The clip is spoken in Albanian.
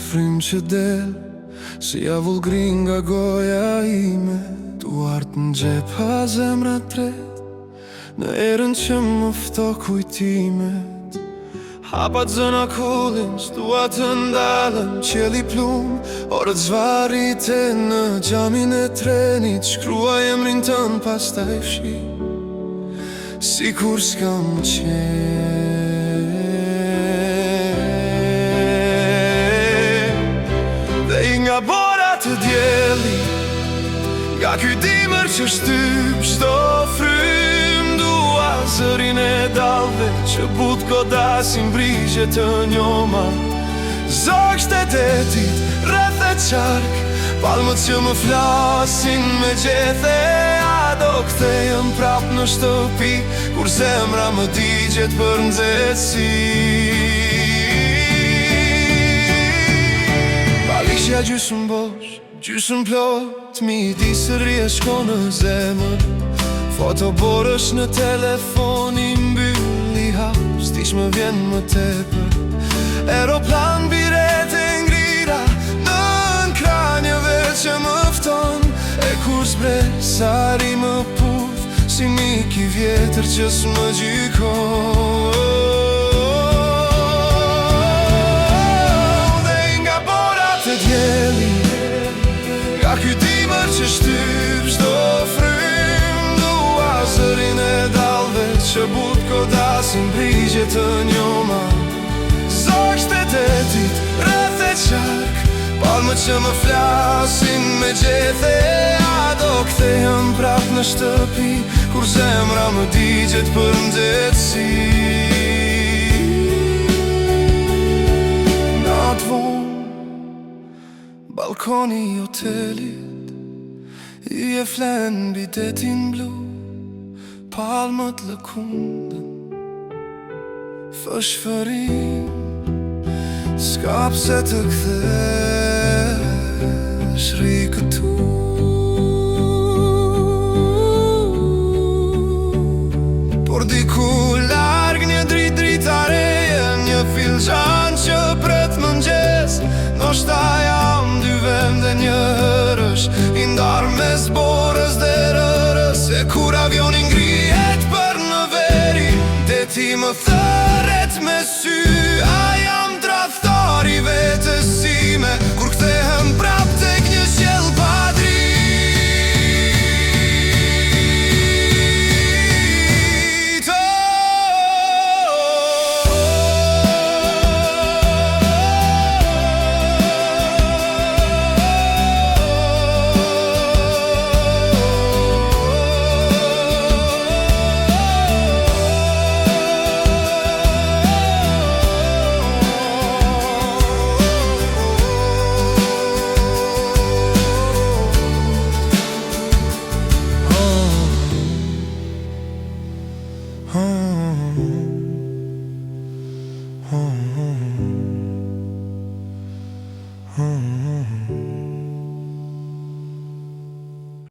frim që del, si avull grin nga goja ime. Duart në gjepa, zemra tret, në erën që më fto kujtimet. Hapat zëna kullin, s'dua të ndalën, qeli plum, orët zvarite në gjamin e trenit. Shkruaj emrin tën, pastaj fshi, si kur s'kam qenë. Dhe i nga bora të djeli, nga ky dimër që shtyp çdo frym, dua zërin e dallve që but godasin brigje të njoma. Zogjt e detit rreth e qark, palmët që më flasin me gjethe. A do kthejem prap në shtëpi, kur zemra më digjet për nxehtësi. Paliqja gjysmë bosh, gjysmë plot, midis rrie shko në zemër. Fotoborësh në telefon i mbylli hap, stiq më vjen më tepër. Aeroplan biret e ngrira nën kranjeve që më fton. E kur zbret sari më puth, si mik i vjetër që s'më gjykon. Dhe nga bora të djeli, nga ky dimër që shtyp çdo frym, dua zërin e dallve që but godasin brigje të njoma. Zogjt e detit rreth e qark, palmët që më flasin me gjethe. A do kthehem prap në shtëpi, kur zemra më digjet për nxehtësi. Natë vonë, balkoni i hotelit, i e flen mbi detin blu, palmët lëkundën, fëshfërim, s'ka pse të kthesh ri këtu. Por diku larg një dritare, një filxhan